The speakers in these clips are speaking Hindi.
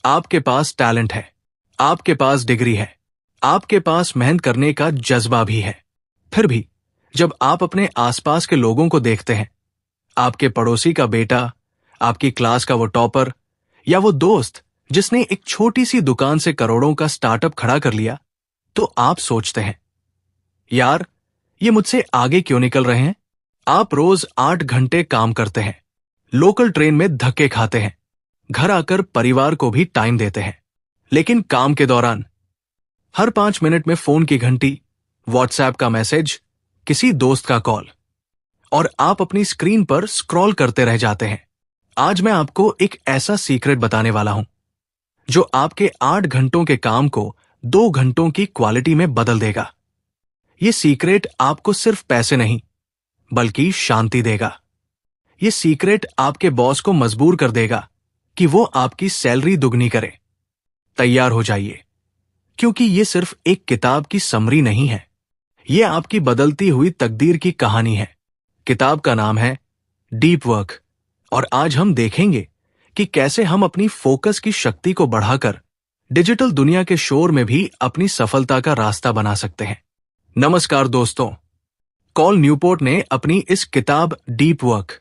आपके पास टैलेंट है, आपके पास डिग्री है, आपके पास मेहनत करने का जज्बा भी है। फिर भी जब आप अपने आसपास के लोगों को देखते हैं, आपके पड़ोसी का बेटा, आपकी क्लास का वो टॉपर, या वो दोस्त जिसने एक छोटी सी दुकान से करोड़ों का स्टार्टअप खड़ा कर लिया, तो आप सोचते हैं, यार, ये मुझसे आगे क्यों निकल रहे हैं? आप रोज 8 घंटे काम करते हैं, लोकल ट्रेन में धक्के खाते हैं, घर आकर परिवार को भी टाइम देते हैं, लेकिन काम के दौरान हर 5 मिनट में फोन की घंटी, व्हाट्सएप का मैसेज, किसी दोस्त का कॉल, और आप अपनी स्क्रीन पर स्क्रॉल करते रह जाते हैं। आज मैं आपको एक ऐसा सीक्रेट बताने वाला हूं जो आपके 8 घंटों के काम को 2 घंटों की क्वालिटी में बदल देगा। ये सीक्रेट आपको सिर्फ पैसे नहीं, बल्कि शांति देगा। ये सीक्रेट आपके बॉस को मजबूर कर देगा कि वो आपकी सैलरी दुगनी करे। तैयार हो जाइए, क्योंकि ये सिर्फ एक किताब की समरी नहीं है, ये आपकी बदलती हुई तकदीर की कहानी है। किताब का नाम है डीप वर्क, और आज हम देखेंगे कि कैसे हम अपनी फोकस की शक्ति को बढ़ाकर डिजिटल दुनिया के शोर में भी अपनी सफलता का रास्ता बना सकते हैं। नमस्कार दोस्तों, कॉल न्यूपोर्ट ने अपनी इस किताब deep work,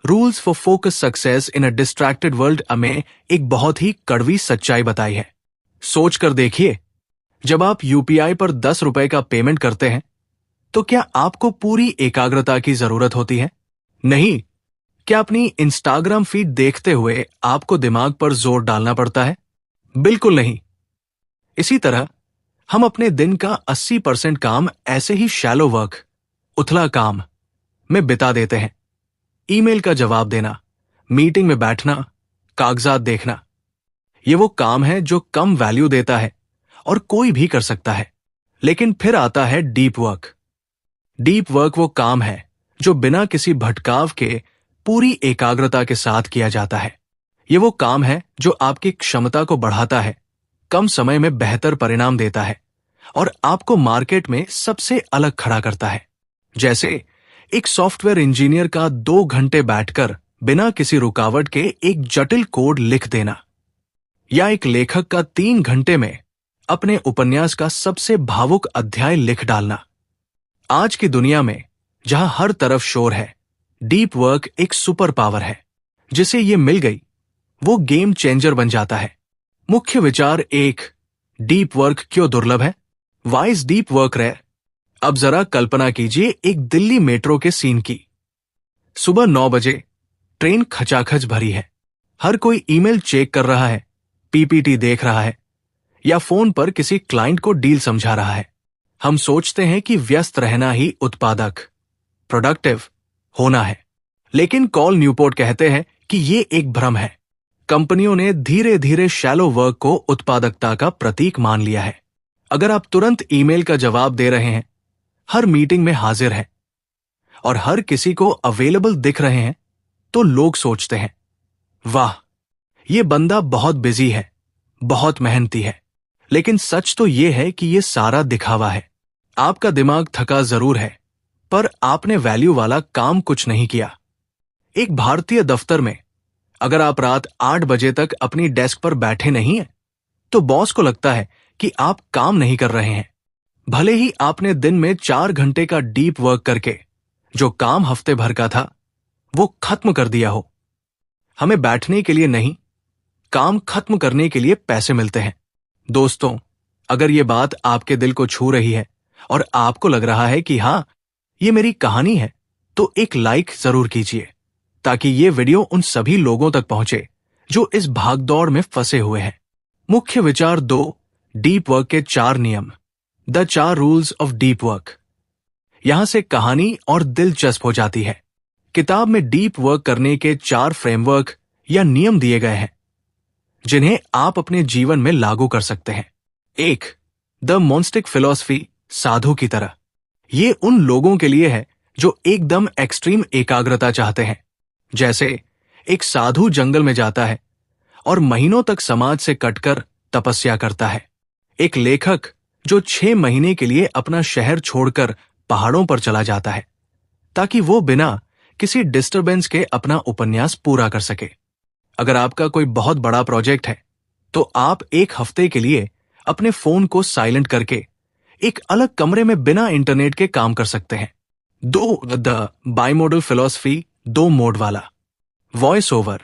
rules for focus success in a distracted world में एक बहुत ही कड़वी सच्चाई बताई है। सोच कर देखिए, जब आप यूपीआई पर 10 रुपए का पेमेंट करते हैं, तो क्या आपको पूरी एकाग्रता की जरूरत होती है? नहीं। क्या अपनी इंस्टाग्राम फीड देखते हुए आपको दिमाग पर जोर डालना पड़ता है? बिल्कुल नहीं। इसी तरह हम अपने दिन का 80% काम ऐसे ही शैलो वर्क, उथला काम में बिता देते हैं। ईमेल का जवाब देना, मीटिंग में बैठना, कागजात देखना, ये वो काम है जो कम वैल्यू देता है और कोई भी कर सकता है। लेकिन फिर आता है डीप वर्क। डीप वर्क वो काम है जो बिना किसी भटकाव के पूरी एकाग्रता के साथ किया जाता है। ये वो काम है जो आपकी क्षमता को बढ़ाता है, कम समय में बेहतर परिणाम देता है और आपको मार्केट में सबसे अलग खड़ा करता है। जैसे एक सॉफ्टवेयर इंजीनियर का 2 घंटे बैठकर बिना किसी रुकावट के एक जटिल कोड लिख देना, या एक लेखक का 3 घंटे में अपने उपन्यास का सबसे भावुक अध्याय लिख डालना। आज की दुनिया में जहां हर तरफ शोर है, डीप वर्क एक सुपर पावर है। जिसे ये मिल गई, वो गेम चेंजर बन जाता है। मुख्य विचार 1, डीप वर्क क्यों दुर्लभ है? Why is deep work rare? अब जरा कल्पना कीजिए एक दिल्ली मेट्रो के सीन की। सुबह 9 बजे ट्रेन खचाखच भरी है, हर कोई ईमेल चेक कर रहा है, पीपीटी देख रहा है, या फोन पर किसी क्लाइंट को डील समझा रहा है। हम सोचते हैं कि व्यस्त रहना ही उत्पादक, प्रोडक्टिव होना है, लेकिन कॉल न्यूपोर्ट कहते हैं कि ये एक भ्रम है। कंपनियों ने धीरे धीरे शैलो वर्क को उत्पादकता का प्रतीक मान लिया है। अगर आप तुरंत ईमेल का जवाब दे रहे हैं, हर मीटिंग में हाजिर हैं और हर किसी को अवेलेबल दिख रहे हैं, तो लोग सोचते हैं, वाह, ये बंदा बहुत बिजी है, बहुत मेहनती है। लेकिन सच तो यह है कि यह सारा दिखावा है। आपका दिमाग थका जरूर है, पर आपने वैल्यू वाला काम कुछ नहीं किया। एक भारतीय दफ्तर में अगर आप रात 8 बजे तक अपनी डेस्क पर बैठे नहीं हैं, तो बॉस को लगता है कि आप काम नहीं कर रहे हैं, भले ही आपने दिन में 4 घंटे का डीप वर्क करके जो काम हफ्ते भर का था वो खत्म कर दिया हो। हमें बैठने के लिए नहीं, काम खत्म करने के लिए पैसे मिलते हैं। दोस्तों, अगर ये बात आपके दिल को छू रही है और आपको लग रहा है कि हाँ, ये मेरी कहानी है, तो एक लाइक जरूर कीजिए, ताकि ये वीडियो उन सभी लोगों तक पहुंचे जो इस भागदौड़ में फंसे हुए हैं। मुख्य विचार 2, डीप वर्क के 4 नियम, the 4 rules of deep work. यहां से कहानी और दिलचस्प हो जाती है। किताब में डीप वर्क करने के 4 फ्रेमवर्क या नियम दिए गए हैं, जिन्हें आप अपने जीवन में लागू कर सकते हैं। 1, द मोन्स्टिक फिलॉसफी, साधु की तरह। ये उन लोगों के लिए है जो एकदम एक्सट्रीम एकाग्रता चाहते हैं। जैसे एक साधु जंगल में जाता है और महीनों तक समाज से कटकर तपस्या करता है। एक लेखक जो 6 महीने के लिए अपना शहर छोड़कर पहाड़ों पर चला जाता है, ताकि वो बिना किसी डिस्टरबेंस के अपना उपन्यास पूरा कर सके। अगर आपका कोई बहुत बड़ा प्रोजेक्ट है, तो आप एक हफ्ते के लिए अपने फोन को साइलेंट करके एक अलग कमरे में बिना इंटरनेट के काम कर सकते हैं। द बाइमोडल फिलॉसफी, 2 मोड वाला। वॉइस ओवर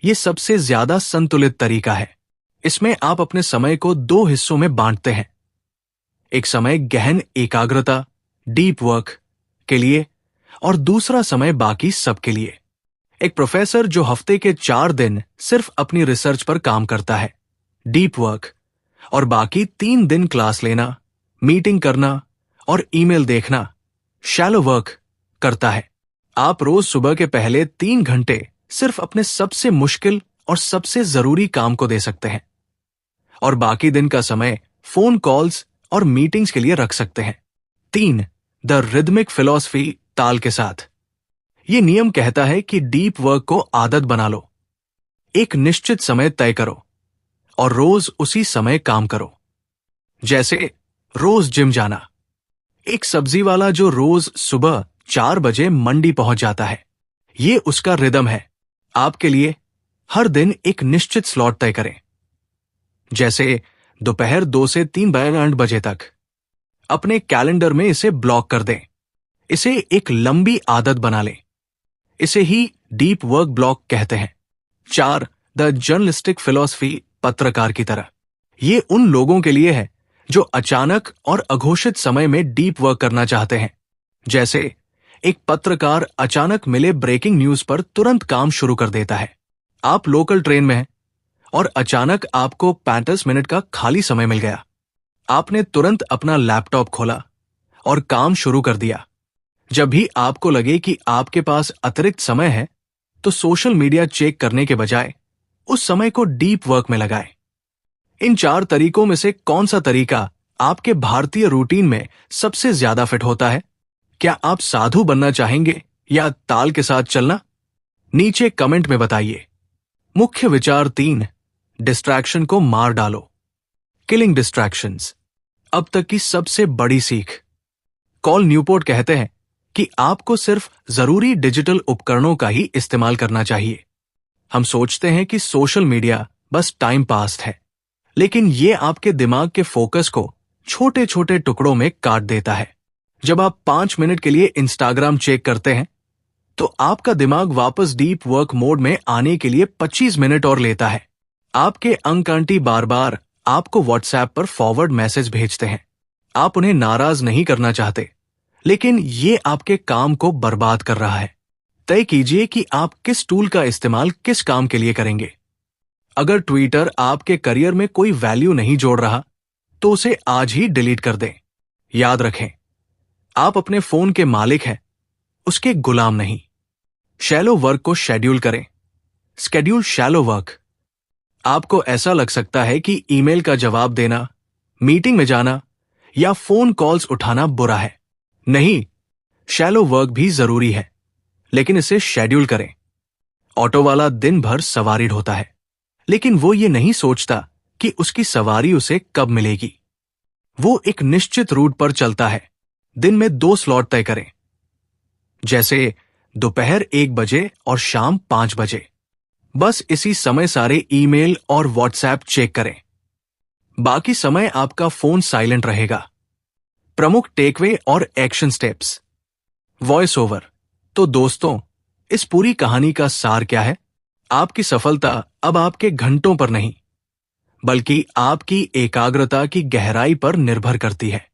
ये सबसे ज्यादा संतुलित तरीका है। इसमें आप अपने समय को 2 हिस्सों में बांटते हैं। एक समय गहन एकाग्रता, डीप वर्क के लिए, और दूसरा समय बाकी सबके लिए। एक प्रोफेसर जो हफ्ते के 4 दिन सिर्फ अपनी रिसर्च पर काम करता है, डीप वर्क, और बाकी 3 दिन क्लास लेना, मीटिंग करना और ईमेल देखना, शैलो वर्क करता है। आप रोज सुबह के पहले 3 घंटे सिर्फ अपने सबसे मुश्किल और सबसे जरूरी काम को दे सकते हैं, और बाकी दिन का समय फोन कॉल्स और मीटिंग्स के लिए रख सकते हैं। 3 द रिदमिक फिलॉसफी, ताल के साथ। ये नियम कहता है कि डीप वर्क को आदत बना लो। एक निश्चित समय तय करो और रोज उसी समय काम करो। जैसे रोज जिम जाना। एक सब्जी वाला जो रोज सुबह 4 बजे मंडी पहुंच जाता है, ये उसका रिदम है। आपके लिए हर दिन एक निश्चित स्लॉट तय करें, जैसे दोपहर 2 से 3 बजे तक। अपने कैलेंडर में इसे ब्लॉक कर दें। इसे एक लंबी आदत बना लें। इसे ही डीप वर्क ब्लॉक कहते हैं। 4 द जर्नलिस्टिक फिलॉसफी, पत्रकार की तरह। ये उन लोगों के लिए है जो अचानक और अघोषित समय में डीप वर्क करना चाहते हैं। जैसे एक पत्रकार अचानक मिले ब्रेकिंग न्यूज पर तुरंत काम शुरू कर देता है। आप लोकल ट्रेन में हैं और अचानक आपको 35 मिनट का खाली समय मिल गया। आपने तुरंत अपना लैपटॉप खोला और काम शुरू कर दिया। जब भी आपको लगे कि आपके पास अतिरिक्त समय है, तो सोशल मीडिया चेक करने के बजाय उस समय को डीप वर्क में लगाएं। इन 4 तरीकों में से कौन सा तरीका आपके भारतीय रूटीन में सबसे ज्यादा फिट होता है? क्या आप साधु बनना चाहेंगे या ताल के साथ चलना? नीचे कमेंट में बताइए। मुख्य विचार 3, डिस्ट्रैक्शन को मार डालो। किलिंग डिस्ट्रैक्शंस, अब तक की सबसे बड़ी सीख। कॉल न्यूपोर्ट कहते हैं कि आपको सिर्फ जरूरी डिजिटल उपकरणों का ही इस्तेमाल करना चाहिए। हम सोचते हैं कि सोशल मीडिया बस टाइम पास है, लेकिन ये आपके दिमाग के फोकस को छोटे छोटे टुकड़ों में काट देता है। जब आप 5 मिनट के लिए इंस्टाग्राम चेक करते हैं, तो आपका दिमाग वापस डीप वर्क मोड में आने के लिए 25 मिनट और लेता है। आपके अंक आंटी बार बार आपको व्हाट्सएप पर फॉरवर्ड मैसेज भेजते हैं। आप उन्हें नाराज नहीं करना चाहते, लेकिन ये आपके काम को बर्बाद कर रहा है। तय कीजिए कि आप किस टूल का इस्तेमाल किस काम के लिए करेंगे। अगर ट्विटर आपके करियर में कोई वैल्यू नहीं जोड़ रहा, तो उसे आज ही डिलीट कर दें। याद रखें, आप अपने फोन के मालिक हैं, उसके गुलाम नहीं। शैलो वर्क को शेड्यूल करें। Schedule shallow work. आपको ऐसा लग सकता है कि ईमेल का जवाब देना, मीटिंग में जाना या फोन कॉल्स उठाना बुरा है। नहीं, शैलो वर्क भी जरूरी है, लेकिन इसे शेड्यूल करें। ऑटो वाला दिन भर सवारी ढोता है, लेकिन वो ये नहीं सोचता कि उसकी सवारी उसे कब मिलेगी। वो एक निश्चित रूट पर चलता है। दिन में 2 स्लॉट तय करें, जैसे दोपहर 1 बजे और शाम 5 बजे। बस इसी समय सारे ईमेल और व्हाट्सएप चेक करें। बाकी समय आपका फोन साइलेंट रहेगा। प्रमुख टेकवे और एक्शन स्टेप्स। Voice over. तो दोस्तों, इस पूरी कहानी का सार क्या है? आपकी सफलता अब आपके घंटों पर नहीं, बल्कि आपकी एकाग्रता की गहराई पर निर्भर करती है।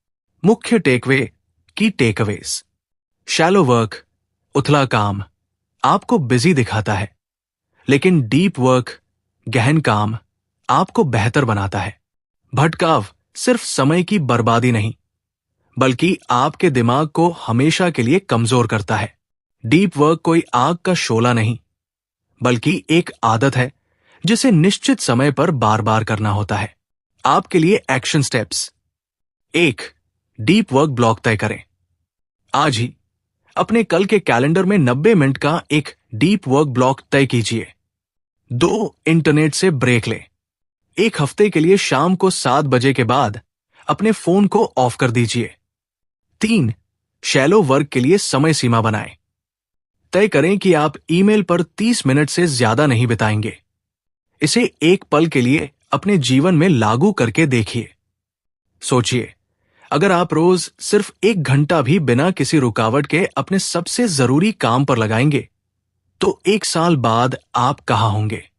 मुख्य टेकवे की टेकअवेज। शैलो वर्क, उथला काम, आपको बिजी दिखाता है, लेकिन डीप वर्क, गहन काम, आपको बेहतर बनाता है। भटकाव सिर्फ समय की बर्बादी नहीं, बल्कि आपके दिमाग को हमेशा के लिए कमजोर करता है। डीप वर्क कोई आग का शोला नहीं, बल्कि एक आदत है जिसे निश्चित समय पर बार बार करना होता है। आपके लिए action steps. 1. Deep work block तय करें। आज ही अपने कल के कैलेंडर में 90 मिनट का एक डीप वर्क ब्लॉक तय कीजिए। 2. इंटरनेट से ब्रेक लें। एक हफ्ते के लिए शाम को 7 बजे के बाद अपने फोन को ऑफ कर दीजिए। 3. शैलो वर्क के लिए समय सीमा बनाएं। तय करें कि आप ईमेल पर 30 मिनट से ज्यादा नहीं बिताएंगे। इसे एक पल के लिए अपने जीवन में लागू करके देखिए। सोचिए, अगर आप रोज सिर्फ 1 घंटा भी बिना किसी रुकावट के अपने सबसे जरूरी काम पर लगाएंगे, तो 1 साल बाद आप कहां होंगे?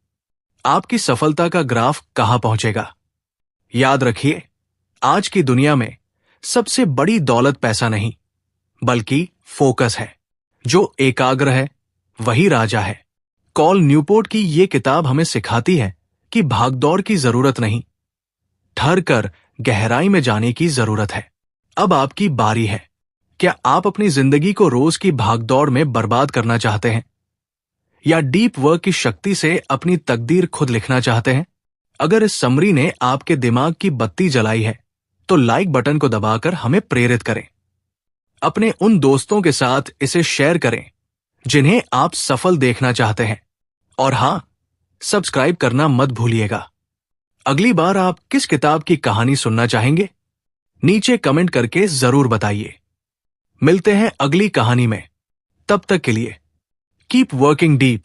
आपकी सफलता का ग्राफ कहां पहुंचेगा? याद रखिए, आज की दुनिया में सबसे बड़ी दौलत पैसा नहीं, बल्कि फोकस है। जो एकाग्र है वही राजा है। कॉल न्यूपोर्ट की ये किताब हमें सिखाती है कि भागदौड़ की जरूरत नहीं, ठहर कर गहराई में जाने की जरूरत है। अब आपकी बारी है। क्या आप अपनी जिंदगी को रोज की भागदौड़ में बर्बाद करना चाहते हैं, या डीप वर्क की शक्ति से अपनी तकदीर खुद लिखना चाहते हैं? अगर इस समरी ने आपके दिमाग की बत्ती जलाई है, तो लाइक बटन को दबाकर हमें प्रेरित करें। अपने उन दोस्तों के साथ इसे शेयर करें जिन्हें आप सफल देखना चाहते हैं। और हां, सब्सक्राइब करना मत भूलिएगा। अगली बार आप किस किताब की कहानी सुनना चाहेंगे? नीचे कमेंट करके जरूर बताइए। मिलते हैं अगली कहानी में। तब तक के लिए कीप वर्किंग डीप।